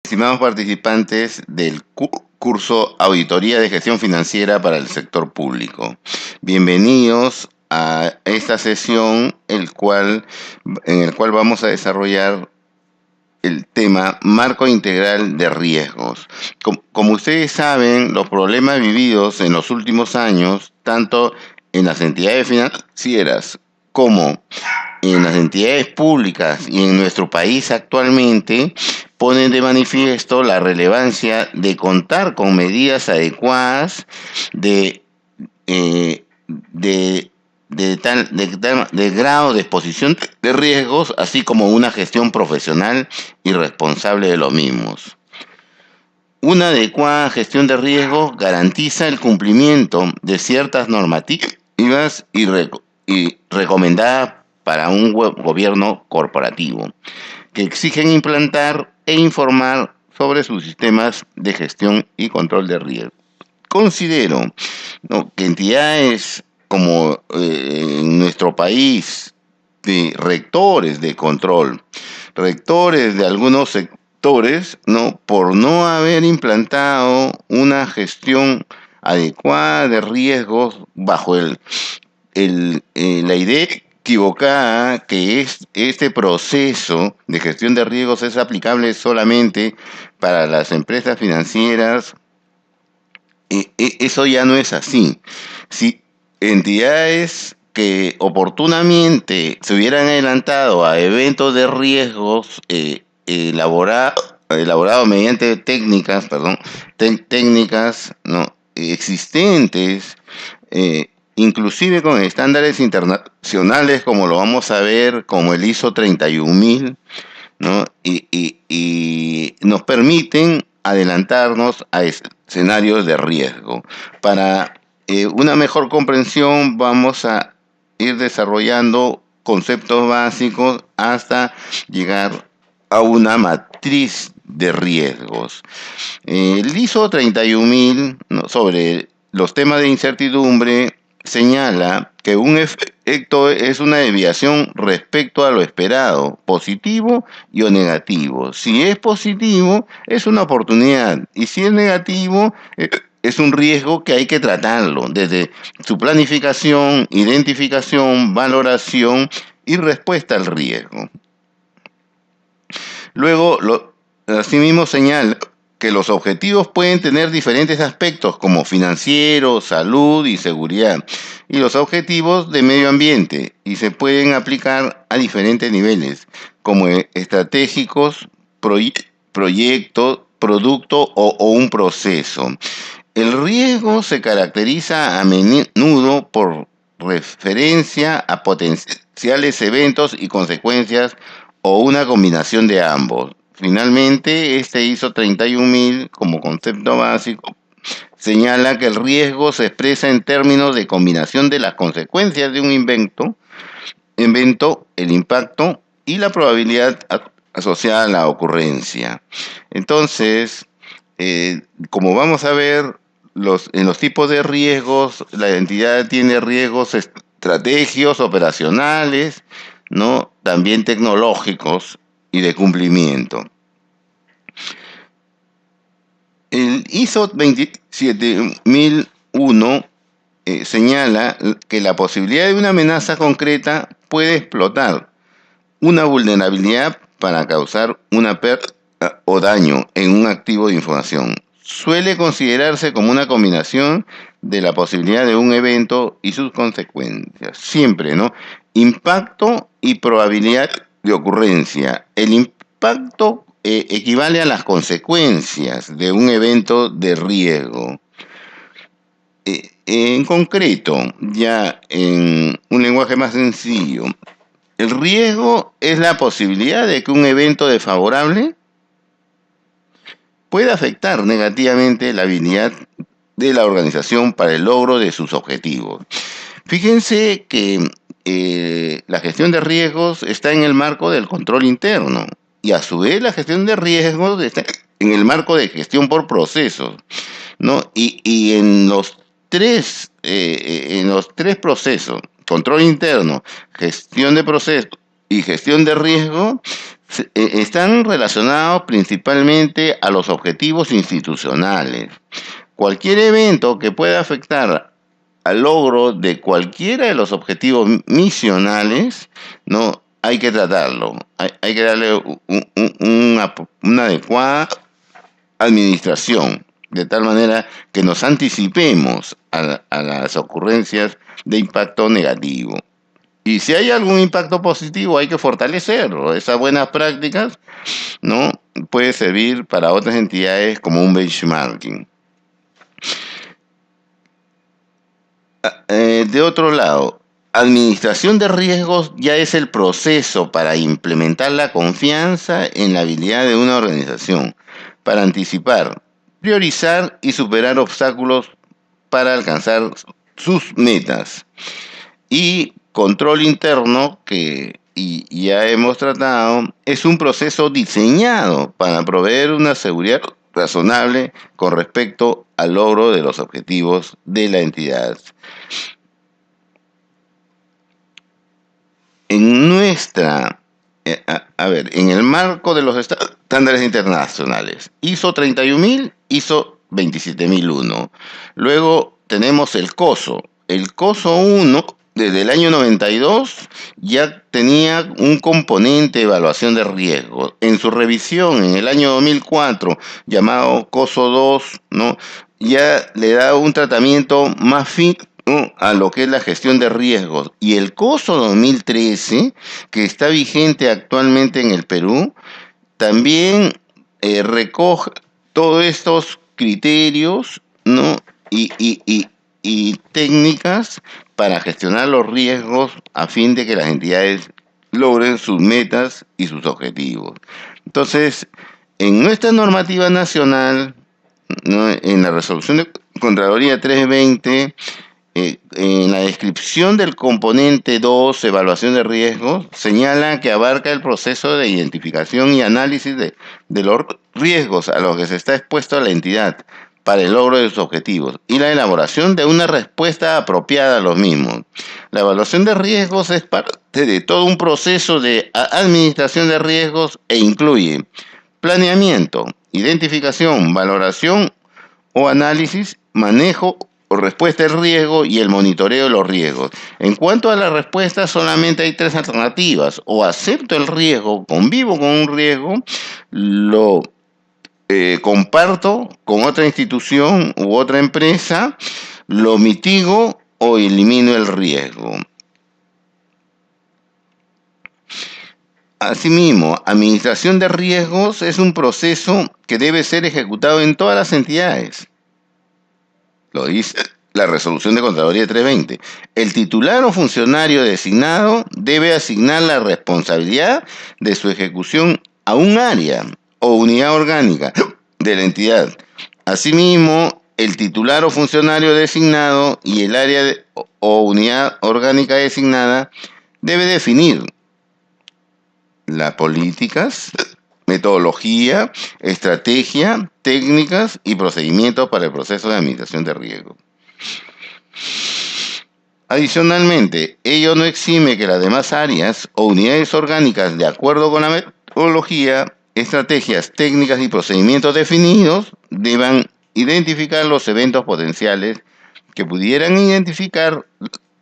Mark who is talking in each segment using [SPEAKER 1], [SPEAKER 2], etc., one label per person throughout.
[SPEAKER 1] Estimados participantes del curso Auditoría de Gestión Financiera para el Sector Público, bienvenidos a esta sesión en el cual vamos a desarrollar el tema Marco Integral de Riesgos. Como ustedes saben, los problemas vividos en los últimos años, tanto en las entidades financieras como en las entidades públicas y en nuestro país actualmente, ponen de manifiesto la relevancia de contar con medidas adecuadas de grado de exposición de riesgos, así como una gestión profesional y responsable de los mismos. Una adecuada gestión de riesgos garantiza el cumplimiento de ciertas normativas y recomendadas para un gobierno corporativo, que exigen implantar e informar sobre sus sistemas de gestión y control de riesgo. Considero, ¿no?, que entidades como en nuestro país, de rectores de control, rectores de algunos sectores, ¿no?, por no haber implantado una gestión adecuada de riesgos bajo la idea equivocada que este proceso de gestión de riesgos es aplicable solamente para las empresas financieras. Eso ya no es así. Si entidades que oportunamente se hubieran adelantado a eventos de riesgos elaborados mediante técnicas, ¿no?, existentes, inclusive con estándares internacionales, como lo vamos a ver, como el ISO 31000, ¿no?, y nos permiten adelantarnos a escenarios de riesgo. Para una mejor comprensión, vamos a ir desarrollando conceptos básicos hasta llegar a una matriz de riesgos. El ISO 31000, ¿no?, sobre los temas de incertidumbre, señala que un efecto es una desviación respecto a lo esperado, positivo y o negativo. Si es positivo, es una oportunidad, y si es negativo, es un riesgo que hay que tratarlo desde su planificación, identificación, valoración y respuesta al riesgo. Luego, asimismo señala que los objetivos pueden tener diferentes aspectos como financiero, salud y seguridad, y los objetivos de medio ambiente, y se pueden aplicar a diferentes niveles, como estratégicos, proyectos, producto o un proceso. El riesgo se caracteriza a menudo por referencia a potenciales eventos y consecuencias o una combinación de ambos. Finalmente, este ISO 31000, como concepto básico, señala que el riesgo se expresa en términos de combinación de las consecuencias de un evento, el impacto y la probabilidad asociada a la ocurrencia. Entonces, como vamos a ver, en los tipos de riesgos, la entidad tiene riesgos estratégicos, operacionales, ¿no?, también tecnológicos y de cumplimiento. El ISO 27001 señala que la posibilidad de una amenaza concreta puede explotar una vulnerabilidad para causar una pérdida o daño en un activo de información. Suele considerarse como una combinación de la posibilidad de un evento y sus consecuencias. Siempre, ¿no? Impacto y probabilidad de ocurrencia. El impacto equivale a las consecuencias de un evento de riesgo. En concreto, ya en un lenguaje más sencillo, el riesgo es la posibilidad de que un evento desfavorable puede afectar negativamente la habilidad de la organización para el logro de sus objetivos. Fíjense que la gestión de riesgos está en el marco del control interno, y a su vez la gestión de riesgos está en el marco de gestión por procesos, ¿no? Y en los tres procesos, control interno, gestión de procesos y gestión de riesgo, están relacionados principalmente a los objetivos institucionales. Cualquier evento que pueda afectar al logro de cualquiera de los objetivos misionales, ¿no? Hay que tratarlo. Hay que darle una adecuada administración, de tal manera que nos anticipemos a las ocurrencias de impacto negativo. Y si hay algún impacto positivo, hay que fortalecerlo. Esas buenas prácticas, ¿no? Puede servir para otras entidades como un benchmarking. De otro lado, administración de riesgos ya es el proceso para implementar la confianza en la habilidad de una organización, para anticipar, priorizar y superar obstáculos para alcanzar sus metas. Y control interno, que ya hemos tratado, es un proceso diseñado para proveer una seguridad razonable con respecto al logro de los objetivos de la entidad. En nuestra, en el marco de los estándares internacionales, ISO 31000, ISO 27001. Luego tenemos el COSO. El COSO 1, desde el año 92, ya tenía un componente de evaluación de riesgo. En su revisión, en el año 2004, llamado COSO 2, ¿no? Ya le da un tratamiento más fino a lo que es la gestión de riesgos. Y el COSO 2013, que está vigente actualmente en el Perú, también recoge todos estos criterios, ¿no? y técnicas para gestionar los riesgos a fin de que las entidades logren sus metas y sus objetivos. Entonces, en nuestra normativa nacional, ¿no? En la resolución de Contraloría 320, en la descripción del componente 2, evaluación de riesgos, señala que abarca el proceso de identificación y análisis de los riesgos a los que se está expuesto a la entidad para el logro de sus objetivos y la elaboración de una respuesta apropiada a los mismos. La evaluación de riesgos es parte de todo un proceso de administración de riesgos e incluye planeamiento, identificación, valoración o análisis, manejo o respuesta al riesgo y el monitoreo de los riesgos. En cuanto a la respuesta, solamente hay 3 alternativas: o acepto el riesgo, convivo con un riesgo, lo comparto con otra institución u otra empresa, lo mitigo o elimino el riesgo. Asimismo, administración de riesgos es un proceso que debe ser ejecutado en todas las entidades. Lo dice la resolución de Contraloría 320. El titular o funcionario designado debe asignar la responsabilidad de su ejecución a un área o unidad orgánica de la entidad. Asimismo, el titular o funcionario designado y el área o unidad orgánica designada debe definir las políticas, metodología, estrategia, técnicas y procedimientos para el proceso de administración de riesgo. Adicionalmente, ello no exime que las demás áreas o unidades orgánicas, de acuerdo con la metodología, estrategias, técnicas y procedimientos definidos, deban identificar los eventos potenciales que pudieran identificar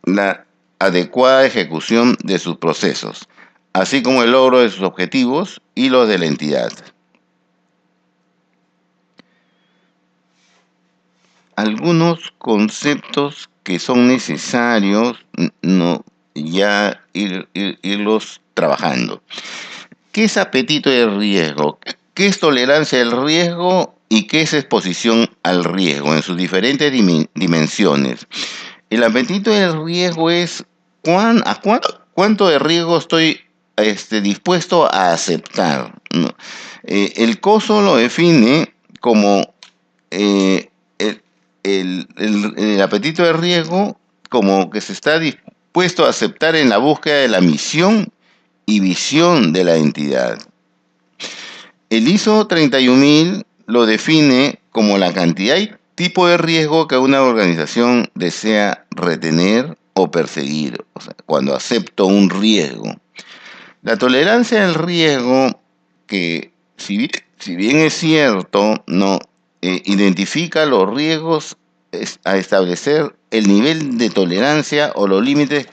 [SPEAKER 1] la adecuada ejecución de sus procesos, así como el logro de sus objetivos y los de la entidad. Algunos conceptos que son necesarios, no, ya irlos trabajando. ¿Qué es apetito de riesgo? ¿Qué es tolerancia al riesgo y qué es exposición al riesgo en sus diferentes dimensiones? El apetito del riesgo es cuánto de riesgo estoy dispuesto a aceptar, ¿no? El COSO lo define como el apetito de riesgo como que se está dispuesto a aceptar en la búsqueda de la misión y visión de la entidad. El ISO 31000 lo define como la cantidad y tipo de riesgo que una organización desea retener o perseguir, o sea, cuando acepto un riesgo. La tolerancia al riesgo, que si bien es cierto, no identifica los riesgos a establecer el nivel de tolerancia o los límites.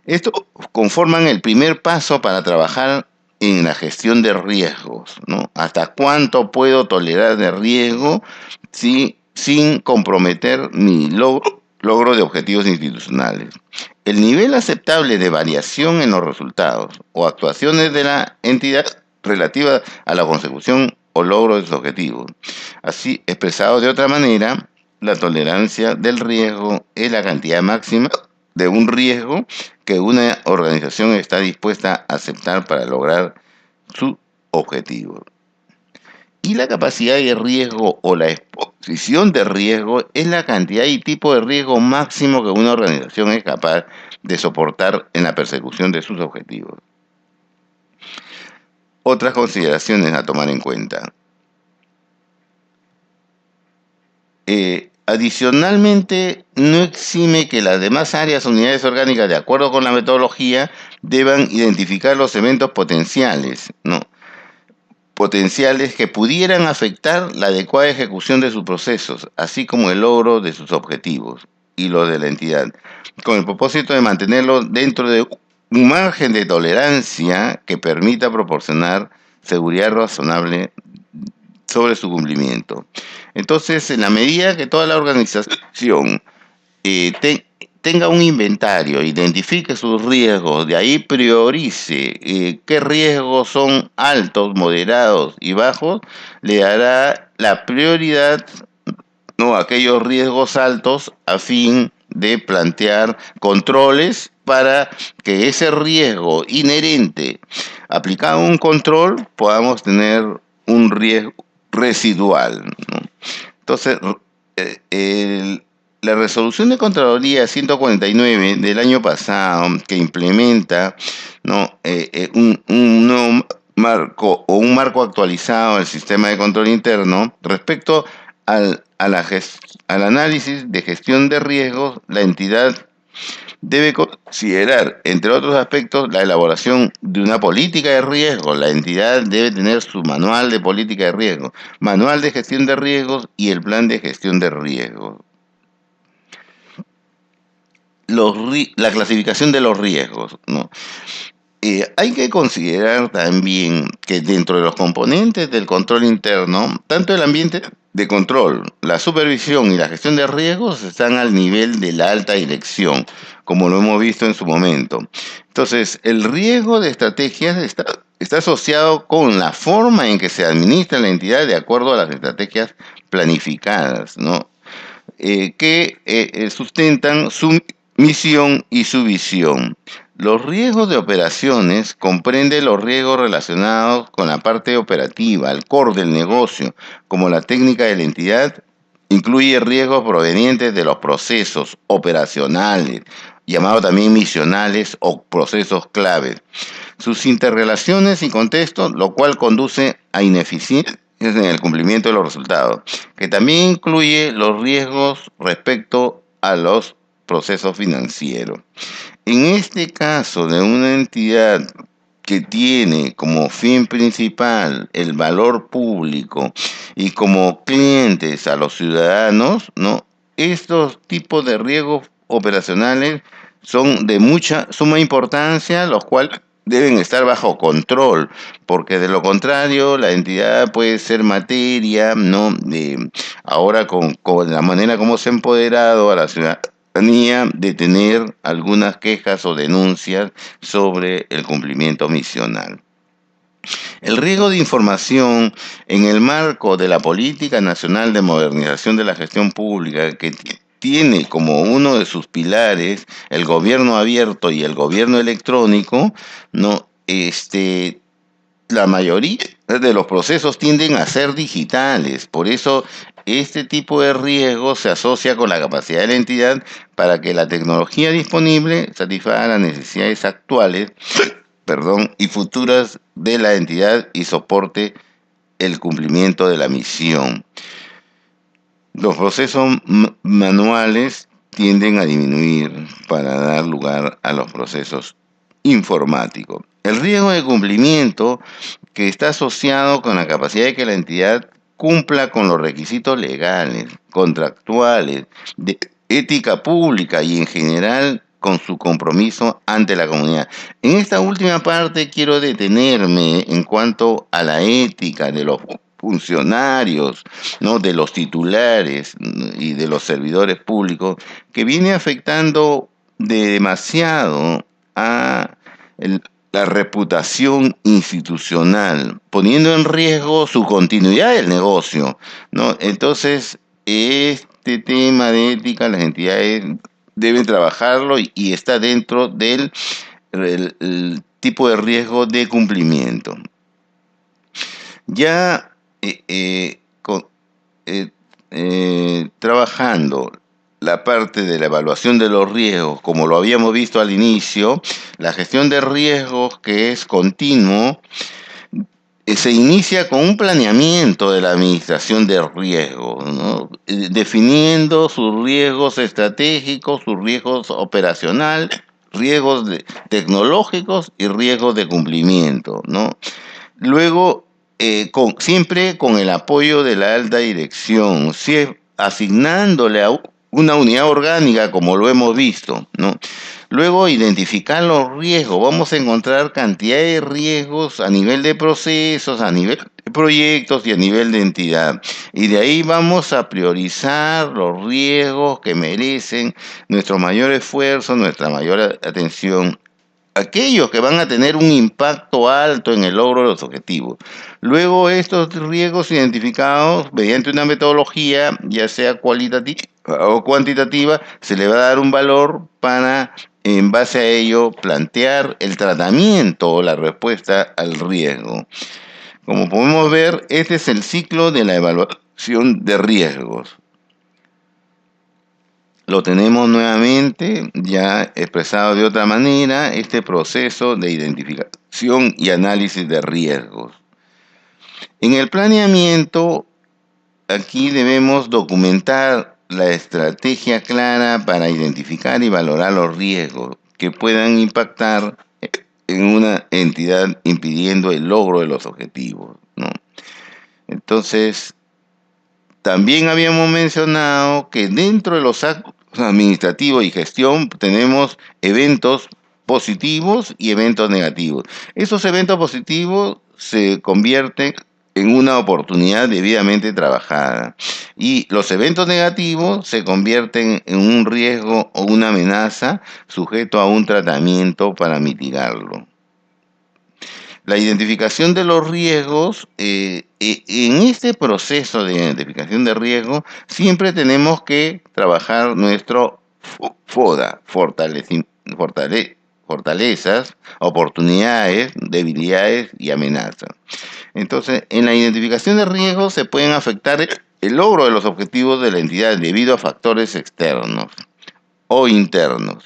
[SPEAKER 1] Esto conforman el primer paso para trabajar en la gestión de riesgos, ¿no? ¿Hasta cuánto puedo tolerar de riesgo sin comprometer mi logro de objetivos institucionales? El nivel aceptable de variación en los resultados o actuaciones de la entidad relativa a la consecución o logro de sus objetivos. Así, expresado de otra manera, la tolerancia del riesgo es la cantidad máxima de un riesgo que una organización está dispuesta a aceptar para lograr su objetivo. Y la capacidad de riesgo o la exposición de riesgo es la cantidad y tipo de riesgo máximo que una organización es capaz de soportar en la persecución de sus objetivos. Otras consideraciones a tomar en cuenta. Adicionalmente, no exime que las demás áreas o unidades orgánicas, de acuerdo con la metodología, deban identificar los eventos potenciales, ¿no? Potenciales que pudieran afectar la adecuada ejecución de sus procesos, así como el logro de sus objetivos y los de la entidad, con el propósito de mantenerlo dentro de un margen de tolerancia que permita proporcionar seguridad razonable sobre su cumplimiento. Entonces, en la medida que toda la organización tenga un inventario, identifique sus riesgos, de ahí priorice qué riesgos son altos, moderados y bajos, le dará la prioridad, ¿no?, a aquellos riesgos altos a fin de plantear controles para que ese riesgo inherente aplicado a un control podamos tener un riesgo residual, ¿no? Entonces, la resolución de Contraloría 149 del año pasado, que implementa, ¿no?, un nuevo marco o un marco actualizado del sistema de control interno respecto al análisis de gestión de riesgos, la entidad debe considerar, entre otros aspectos, la elaboración de una política de riesgo. La entidad debe tener su manual de política de riesgo, manual de gestión de riesgos y el plan de gestión de riesgos. La clasificación de los riesgos, ¿no? Hay que considerar también que dentro de los componentes del control interno, tanto el ambiente de control, la supervisión y la gestión de riesgos están al nivel de la alta dirección, como lo hemos visto en su momento. Entonces, el riesgo de estrategias está asociado con la forma en que se administra la entidad de acuerdo a las estrategias planificadas, ¿no?, que sustentan su misión y su visión. Los riesgos de operaciones comprenden los riesgos relacionados con la parte operativa, el core del negocio, como la técnica de la entidad. Incluye riesgos provenientes de los procesos operacionales, llamados también misionales o procesos claves, sus interrelaciones y contextos, lo cual conduce a ineficiencias en el cumplimiento de los resultados, que también incluye los riesgos respecto a los procesos financieros. En este caso de una entidad que tiene como fin principal el valor público y como clientes a los ciudadanos, ¿no?, estos tipos de riesgos operacionales son de mucha suma importancia, los cuales deben estar bajo control, porque de lo contrario la entidad puede ser materia, ¿no?, ahora con la manera como se ha empoderado a la ciudadanía de tener algunas quejas o denuncias sobre el cumplimiento misional. El riesgo de información en el marco de la Política Nacional de Modernización de la Gestión Pública, que tiene como uno de sus pilares el gobierno abierto y el gobierno electrónico, ¿no? La mayoría de los procesos tienden a ser digitales, por eso este tipo de riesgo se asocia con la capacidad de la entidad para que la tecnología disponible satisfaga las necesidades actuales, y futuras de la entidad y soporte el cumplimiento de la misión. Los procesos manuales tienden a disminuir para dar lugar a los procesos informáticos. El riesgo de cumplimiento que está asociado con la capacidad de que la entidad cumpla con los requisitos legales, contractuales, de ética pública y en general con su compromiso ante la comunidad. En esta última parte quiero detenerme en cuanto a la ética de los funcionarios, ¿no? De los titulares y de los servidores públicos, que viene afectando demasiado a el, la reputación institucional, poniendo en riesgo su continuidad del negocio, ¿no? Entonces, este tema de ética, las entidades deben trabajarlo y está dentro del el tipo de riesgo de cumplimiento. Ya trabajando la parte de la evaluación de los riesgos, como lo habíamos visto al inicio, la gestión de riesgos que es continuo, se inicia con un planeamiento de la administración de riesgos, ¿no? Definiendo sus riesgos estratégicos, sus riesgos operacionales, riesgos tecnológicos y riesgos de cumplimiento, ¿no? Luego, siempre con el apoyo de la alta dirección, asignándole a una unidad orgánica, como lo hemos visto, ¿no? Luego, identificar los riesgos. Vamos a encontrar cantidad de riesgos a nivel de procesos, a nivel de proyectos y a nivel de entidad. Y de ahí vamos a priorizar los riesgos que merecen nuestro mayor esfuerzo, nuestra mayor atención, aquellos que van a tener un impacto alto en el logro de los objetivos. Luego estos riesgos identificados mediante una metodología, ya sea cualitativa o cuantitativa, se le va a dar un valor para, en base a ello, plantear el tratamiento o la respuesta al riesgo. Como podemos ver, este es el ciclo de la evaluación de riesgos. Lo tenemos nuevamente ya expresado de otra manera, este proceso de identificación y análisis de riesgos. En el planeamiento, aquí debemos documentar la estrategia clara para identificar y valorar los riesgos que puedan impactar en una entidad impidiendo el logro de los objetivos, ¿no? Entonces, también habíamos mencionado que dentro de los actos administrativos y gestión tenemos eventos positivos y eventos negativos. Esos eventos positivos se convierten en una oportunidad debidamente trabajada y los eventos negativos se convierten en un riesgo o una amenaza sujeto a un tratamiento para mitigarlo. La identificación de los riesgos, en este proceso de identificación de riesgos, siempre tenemos que trabajar nuestro FODA, fortalezas, oportunidades, debilidades y amenazas. Entonces, en la identificación de riesgos se pueden afectar el logro de los objetivos de la entidad debido a factores externos o internos.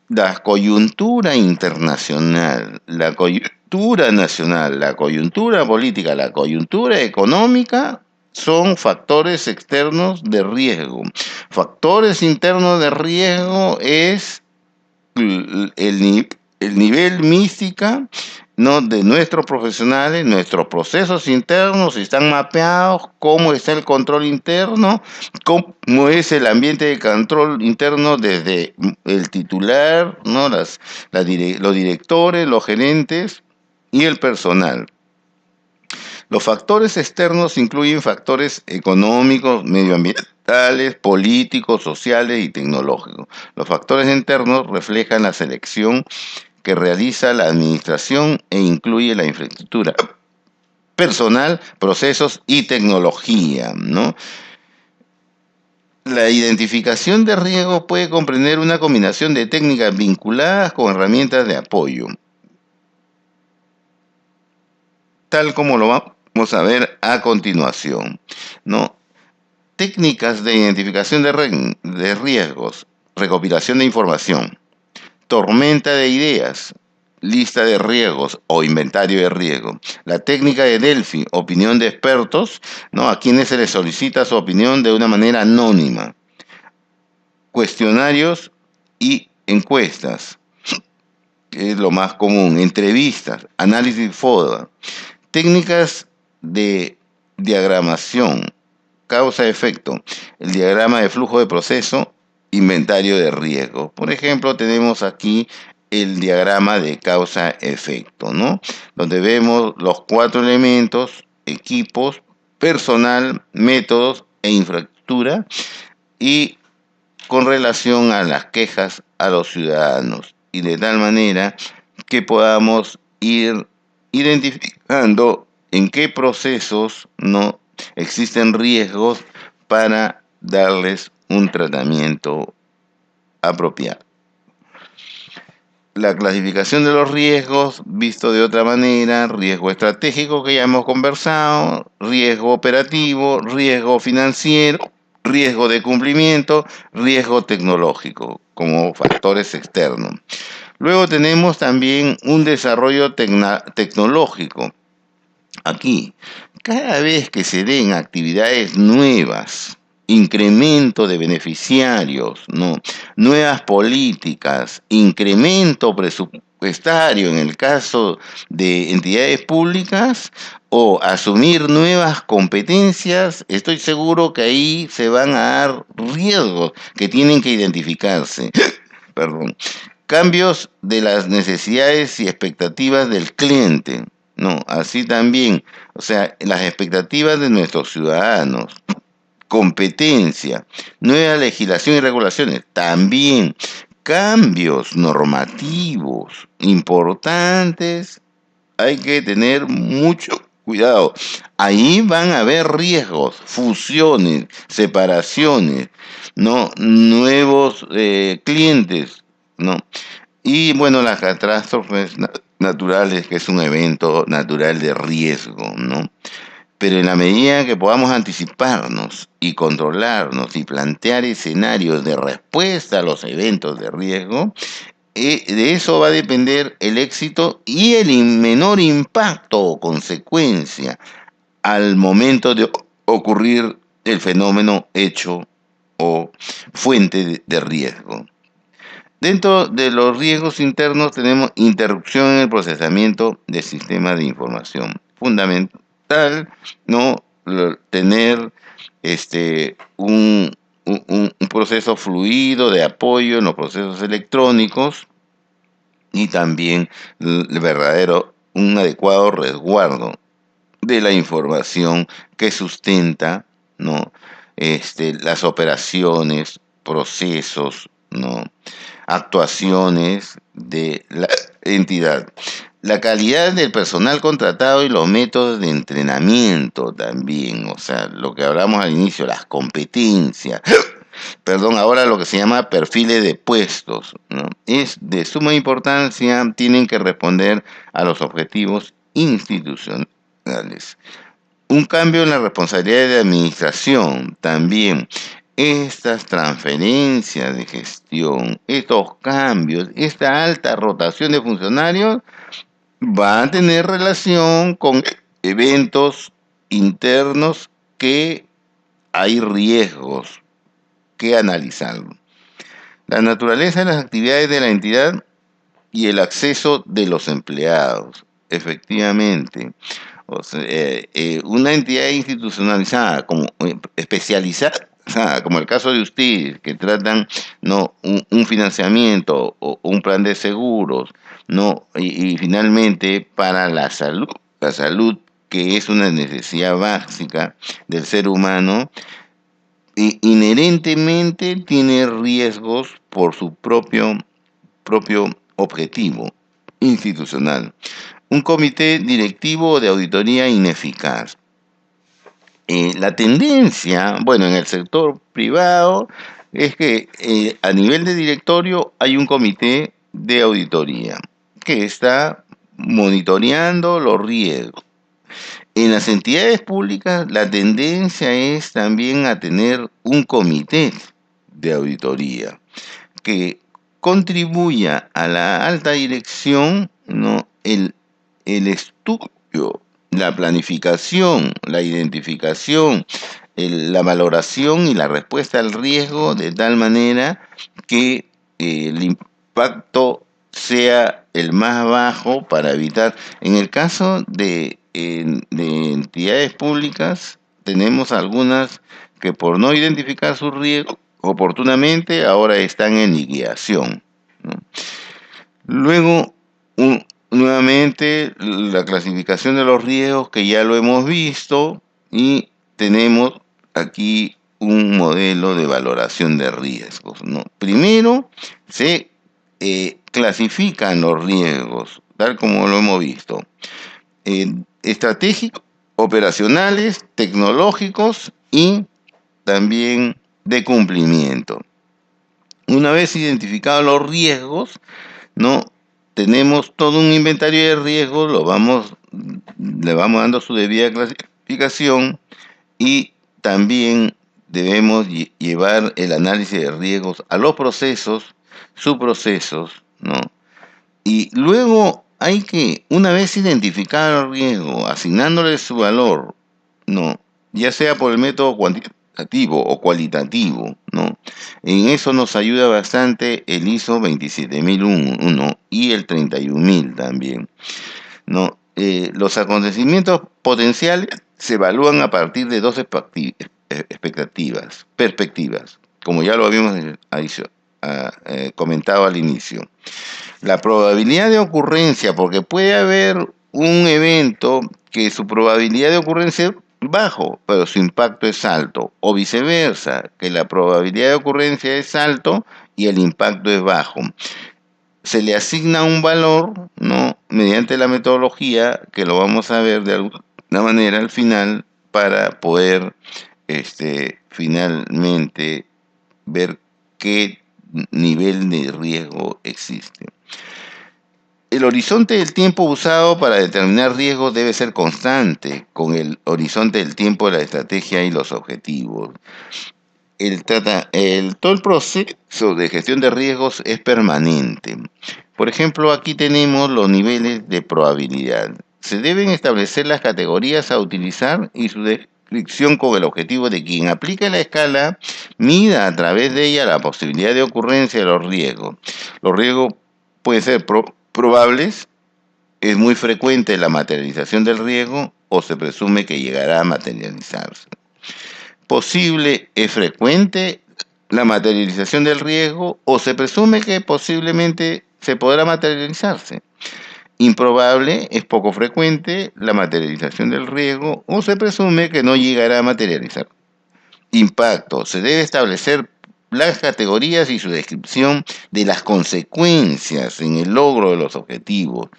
[SPEAKER 1] La coyuntura internacional, la coyuntura nacional, la coyuntura política, la coyuntura económica son factores externos de riesgo. Factores internos de riesgo es el nivel mística, ¿no?, de nuestros profesionales, nuestros procesos internos, si están mapeados, cómo está el control interno, cómo es el ambiente de control interno desde el titular, ¿no?, los directores, los gerentes y el personal. Los factores externos incluyen factores económicos, medioambientales, políticos, sociales y tecnológicos. Los factores internos reflejan la selección que realiza la administración e incluye la infraestructura personal, procesos y tecnología, ¿no? La identificación de riesgo puede comprender una combinación de técnicas vinculadas con herramientas de apoyo, tal como lo vamos a ver a continuación, ¿no? Técnicas de identificación de riesgos, recopilación de información, tormenta de ideas, lista de riesgos o inventario de riesgos. La técnica de Delphi, opinión de expertos, ¿no?, a quienes se les solicita su opinión de una manera anónima. Cuestionarios y encuestas. que es lo más común, entrevistas, análisis FODA, técnicas de diagramación, causa-efecto, el diagrama de flujo de proceso, inventario de riesgo. Por ejemplo, tenemos aquí el diagrama de causa-efecto, ¿no? Donde vemos los 4 elementos: equipos, personal, métodos e infraestructura, y con relación a las quejas a los ciudadanos, y de tal manera que podamos ir identificando en qué procesos no existen riesgos para darles un tratamiento apropiado. La clasificación de los riesgos, visto de otra manera: riesgo estratégico, que ya hemos conversado, riesgo operativo, riesgo financiero, riesgo de cumplimiento, riesgo tecnológico, como factores externos. Luego tenemos también un desarrollo tecnológico. Aquí, cada vez que se den actividades nuevas, incremento de beneficiarios, ¿no? Nuevas políticas, incremento presupuestario en el caso de entidades públicas, o asumir nuevas competencias, estoy seguro que ahí se van a dar riesgos que tienen que identificarse. Perdón. Cambios de las necesidades y expectativas del cliente, ¿no? Así también, o sea, las expectativas de nuestros ciudadanos, competencia, nueva legislación y regulaciones, también cambios normativos importantes. Hay que tener mucho cuidado. Ahí van a haber riesgos, fusiones, separaciones, ¿no? Nuevos clientes, ¿no? Y bueno, las catástrofes naturales, que es un evento natural de riesgo, ¿no? Pero en la medida que podamos anticiparnos y controlarnos y plantear escenarios de respuesta a los eventos de riesgo, de eso va a depender el éxito y el menor impacto o consecuencia al momento de ocurrir el fenómeno, hecho o fuente de riesgo. Dentro de los riesgos internos tenemos interrupción en el procesamiento del sistema de información. Fundamental, ¿no? Tener un proceso fluido de apoyo en los procesos electrónicos, y también un adecuado resguardo de la información que sustenta, ¿no? Las operaciones, procesos, ¿no? Actuaciones de la entidad. La calidad del personal contratado y los métodos de entrenamiento también, o sea, lo que hablamos al inicio, las competencias, ahora lo que se llama perfiles de puestos, ¿no? Es de suma importancia, tienen que responder a los objetivos institucionales. Un cambio en la responsabilidad de administración también. Estas transferencias de gestión, estos cambios, esta alta rotación de funcionarios va a tener relación con eventos internos que hay riesgos que analizar. La naturaleza de las actividades de la entidad y el acceso de los empleados. Efectivamente, o sea, una entidad institucionalizada, como especializada, como el caso de ustedes, que tratan, ¿no? un financiamiento o un plan de seguros, ¿no? Y finalmente para la salud, que es una necesidad básica del ser humano, inherentemente tiene riesgos por su propio objetivo institucional. Un comité directivo de auditoría ineficaz. La tendencia, bueno, en el sector privado, es que a nivel de directorio hay un comité de auditoría que está monitoreando los riesgos. En las entidades públicas, la tendencia es también a tener un comité de auditoría que contribuya a la alta dirección, ¿no? El estudio, la planificación, la identificación, la valoración y la respuesta al riesgo, de tal manera que el impacto sea el más bajo para evitar. En el caso de entidades públicas, tenemos algunas que por no identificar su riesgo oportunamente ahora están en liquidación, ¿no? Luego, nuevamente, la clasificación de los riesgos que ya lo hemos visto y tenemos aquí un modelo de valoración de riesgos, ¿no? Primero, se clasifican los riesgos, tal como lo hemos visto, estratégicos, operacionales, tecnológicos y también de cumplimiento. Una vez identificados los riesgos, ¿no? Tenemos todo un inventario de riesgos, le vamos dando su debida clasificación y también debemos llevar el análisis de riesgos a los procesos, subprocesos, ¿no? Y luego hay que, una vez identificado el riesgo, asignándole su valor, ¿no? Ya sea por el método cuantitativo o cualitativo, ¿no? En eso nos ayuda bastante el ISO 27001 y el 31000 también, ¿no? Los acontecimientos potenciales se evalúan a partir de dos perspectivas, como ya lo habíamos comentado al inicio. La probabilidad de ocurrencia, porque puede haber un evento que su probabilidad de ocurrencia es bajo, pero su impacto es alto, o viceversa, que la probabilidad de ocurrencia es alto y el impacto es bajo. Se le asigna un valor, ¿no? Mediante la metodología, que lo vamos a ver de alguna manera al final, para poder finalmente ver qué nivel de riesgo existe. El horizonte del tiempo usado para determinar riesgos debe ser constante con el horizonte del tiempo de la estrategia y los objetivos. Todo el proceso de gestión de riesgos es permanente. Por ejemplo, aquí tenemos los niveles de probabilidad. Se deben establecer las categorías a utilizar y su descripción con el objetivo de quien aplique la escala mida a través de ella la posibilidad de ocurrencia de los riesgos. Los riesgos pueden ser probables, es muy frecuente la materialización del riesgo o se presume que llegará a materializarse. Posible es frecuente la materialización del riesgo o se presume que posiblemente se podrá materializarse. Improbable es poco frecuente la materialización del riesgo o se presume que no llegará a materializar. Impacto. Se debe establecer las categorías y su descripción de las consecuencias en el logro de los objetivos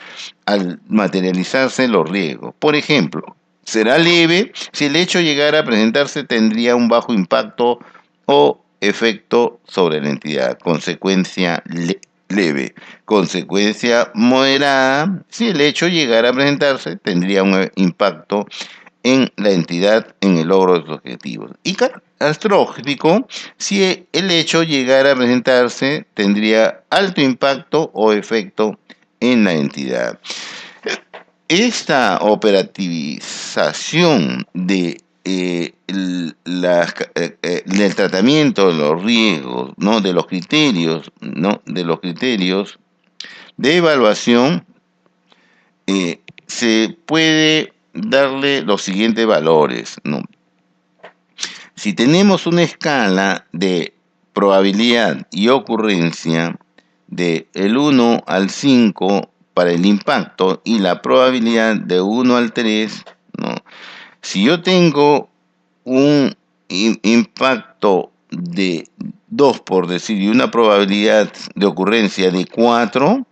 [SPEAKER 1] al materializarse los riesgos. Por ejemplo, será leve si el hecho llegara a presentarse, tendría un bajo impacto o efecto sobre la entidad. Consecuencia leve. Consecuencia moderada, si el hecho llegara a presentarse, tendría un impacto en la entidad en el logro de sus objetivos. Y catastrófico, si el hecho llegara a presentarse, tendría alto impacto o efecto en la entidad. Esta operativización del tratamiento de los riesgos, ¿no? De los criterios, ¿no? De los criterios de evaluación, se puede darle los siguientes valores, ¿no? Si tenemos una escala de probabilidad y ocurrencia de el 1 al 5 para el impacto y la probabilidad de 1 al 3, ¿no? Si yo tengo un impacto de 2, por decir, y una probabilidad de ocurrencia de 4,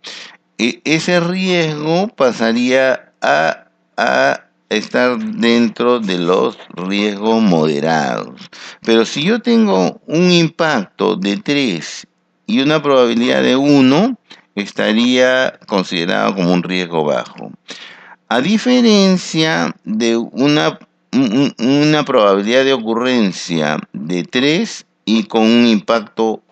[SPEAKER 1] ese riesgo pasaría a estar dentro de los riesgos moderados. Pero si yo tengo un impacto de 3 y una probabilidad de 1, estaría considerado como un riesgo bajo. A diferencia de una probabilidad de ocurrencia de 3 y con un impacto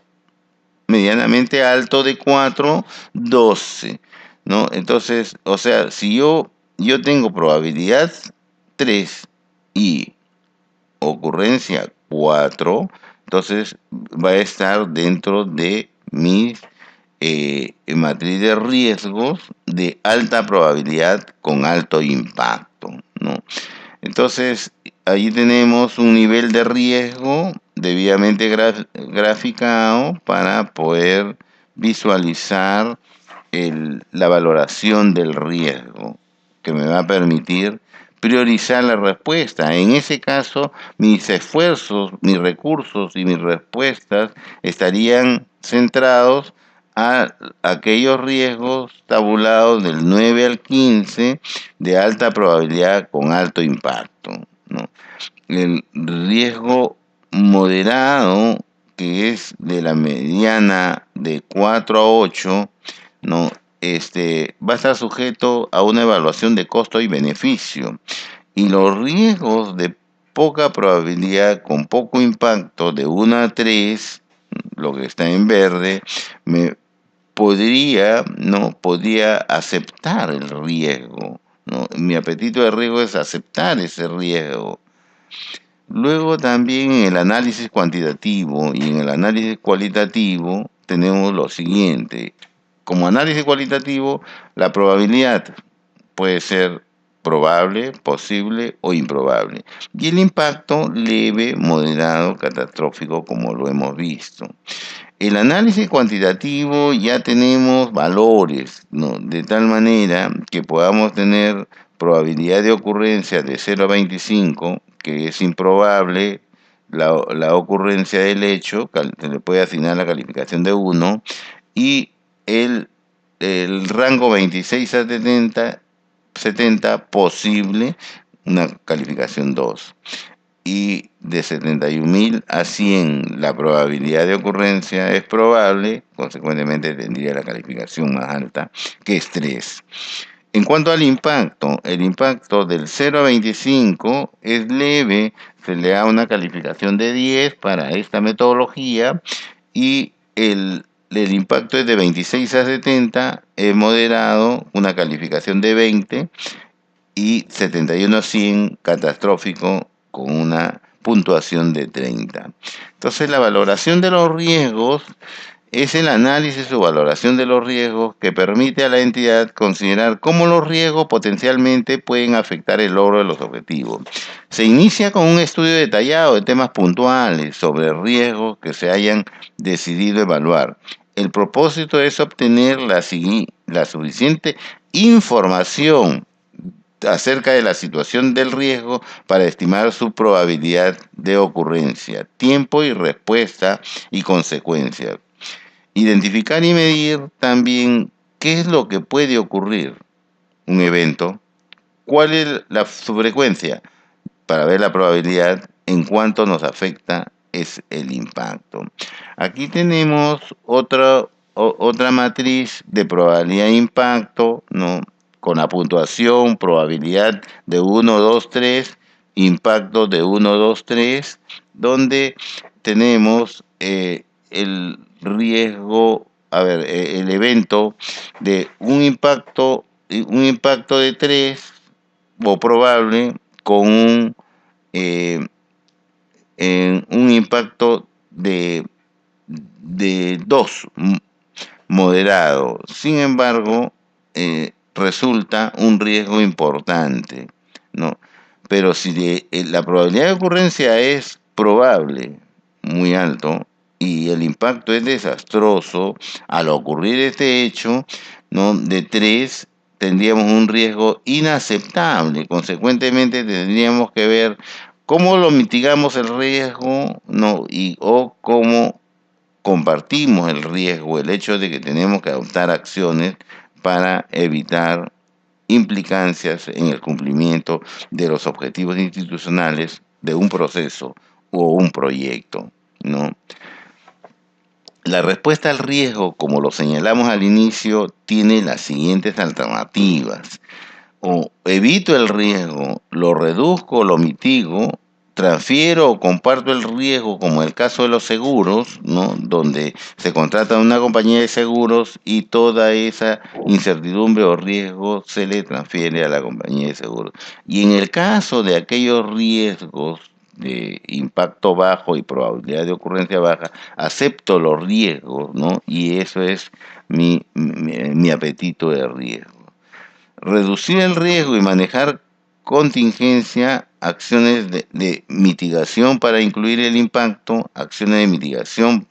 [SPEAKER 1] medianamente alto de 4, 12, ¿no? Entonces, o sea, si yo tengo probabilidad 3 y ocurrencia 4, entonces va a estar dentro de mis matriz de riesgos de alta probabilidad con alto impacto, ¿no? Entonces, ahí tenemos un nivel de riesgo debidamente graficado para poder visualizar la valoración del riesgo, que me va a permitir priorizar la respuesta. En ese caso, mis esfuerzos, mis recursos y mis respuestas estarían centrados a aquellos riesgos tabulados del 9 al 15 de alta probabilidad con alto impacto, ¿no? El riesgo moderado, que es de la mediana de 4 a 8, ¿no? Va a estar sujeto a una evaluación de costo y beneficio. Y los riesgos de poca probabilidad con poco impacto de 1 a 3, lo que está en verde, podría aceptar el riesgo, ¿no? Mi apetito de riesgo es aceptar ese riesgo. Luego también en el análisis cuantitativo y en el análisis cualitativo tenemos lo siguiente. Como análisis cualitativo, la probabilidad puede ser probable, posible o improbable. Y el impacto leve, moderado, catastrófico, como lo hemos visto. El análisis cuantitativo ya tenemos valores, ¿no? De tal manera que podamos tener probabilidad de ocurrencia de 0 a 25, que es improbable la ocurrencia del hecho, se le puede asignar la calificación de 1, y el rango 26 a 70 posible, una calificación 2. Y de 71.000 a 100 la probabilidad de ocurrencia es probable, consecuentemente tendría la calificación más alta, que es 3. En cuanto al impacto, el impacto del 0 a 25 es leve, se le da una calificación de 10 para esta metodología, y el impacto es de 26 a 70, es moderado, una calificación de 20, y 71 a 100, catastrófico, con una puntuación de 30. Entonces, la valoración de los riesgos es el análisis o valoración de los riesgos que permite a la entidad considerar cómo los riesgos potencialmente pueden afectar el logro de los objetivos. Se inicia con un estudio detallado de temas puntuales sobre riesgos que se hayan decidido evaluar. El propósito es obtener la suficiente información acerca de la situación del riesgo para estimar su probabilidad de ocurrencia, tiempo y respuesta y consecuencias. Identificar y medir también qué es lo que puede ocurrir un evento, cuál es su frecuencia para ver la probabilidad en cuánto nos afecta es el impacto. Aquí tenemos otra matriz de probabilidad de impacto, ¿no? Con la puntuación, probabilidad de 1, 2, 3, impacto de 1, 2, 3, donde tenemos el riesgo, el evento de un impacto de 3 o probable con un impacto de 2 moderado. Sin embargo, resulta un riesgo importante, ¿no? Pero si la probabilidad de ocurrencia es probable, muy alto, y el impacto es desastroso, al ocurrir este hecho, ¿no? De 3, tendríamos un riesgo inaceptable. Consecuentemente, tendríamos que ver cómo lo mitigamos el riesgo, ¿no? O cómo compartimos el riesgo, el hecho de que tenemos que adoptar acciones para evitar implicancias en el cumplimiento de los objetivos institucionales de un proceso o un proyecto, ¿no? La respuesta al riesgo, como lo señalamos al inicio, tiene las siguientes alternativas. O evito el riesgo, lo reduzco, lo mitigo, transfiero o comparto el riesgo, como el caso de los seguros, ¿no? Donde se contrata una compañía de seguros y toda esa incertidumbre o riesgo se le transfiere a la compañía de seguros. Y en el caso de aquellos riesgos de impacto bajo y probabilidad de ocurrencia baja, acepto los riesgos, ¿no? Y eso es mi apetito de riesgo. Reducir el riesgo y manejar contingencia, acciones de mitigación para incluir el impacto, acciones de mitigación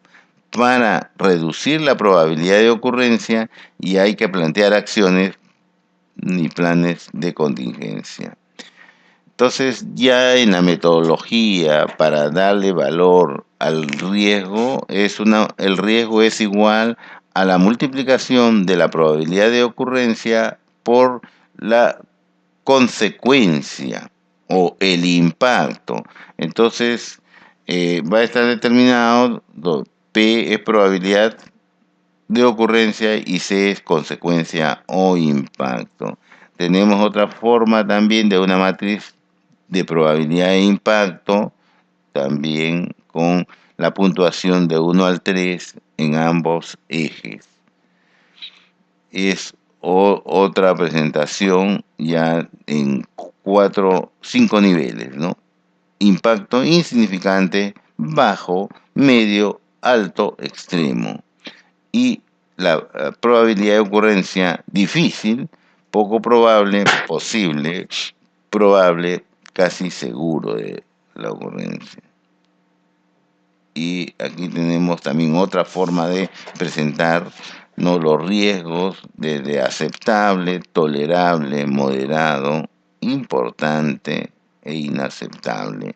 [SPEAKER 1] para reducir la probabilidad de ocurrencia, y hay que plantear acciones y planes de contingencia. Entonces, ya en la metodología para darle valor al riesgo, el riesgo es igual a la multiplicación de la probabilidad de ocurrencia por la consecuencia o el impacto. Entonces, va a estar determinado, P es probabilidad de ocurrencia y C es consecuencia o impacto. Tenemos otra forma también de una matriz de probabilidad e impacto, también con la puntuación de 1 al 3 en ambos ejes. Es otra presentación ya en 5 niveles, ¿no? Impacto insignificante, bajo, medio, alto, extremo. Y la probabilidad de ocurrencia difícil, poco probable, posible, probable, casi seguro de la ocurrencia. Y aquí tenemos también otra forma de presentar, ¿no?, los riesgos desde aceptable, tolerable, moderado, importante e inaceptable.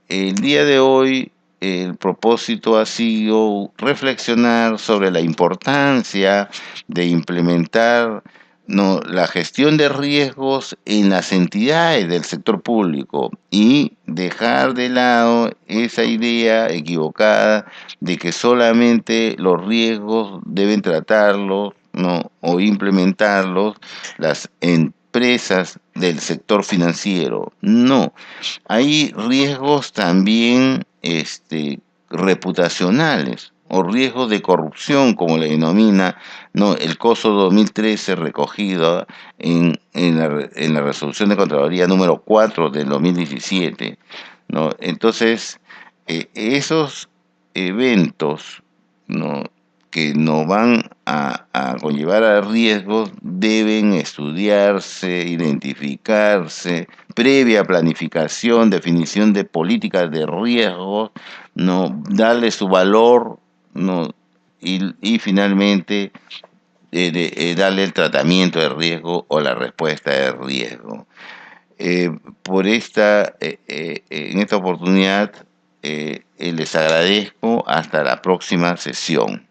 [SPEAKER 1] El día de hoy el propósito ha sido reflexionar sobre la importancia de implementar, ¿no?, la gestión de riesgos en las entidades del sector público y dejar de lado esa idea equivocada de que solamente los riesgos deben tratarlos, ¿no?, o implementarlos las empresas del sector financiero. No, hay riesgos también reputacionales o riesgos de corrupción, como le denomina, ¿no?, el COSO 2013 recogido en la resolución de Contraloría número 4 del 2017, ¿no? Entonces, esos eventos, ¿no?, que nos van a conllevar a riesgos deben estudiarse, identificarse, previa planificación, definición de políticas de riesgos, ¿no?, darle su valor, ¿no?, y finalmente darle el tratamiento de riesgo o la respuesta de riesgo. En esta oportunidad les agradezco. Hasta la próxima sesión.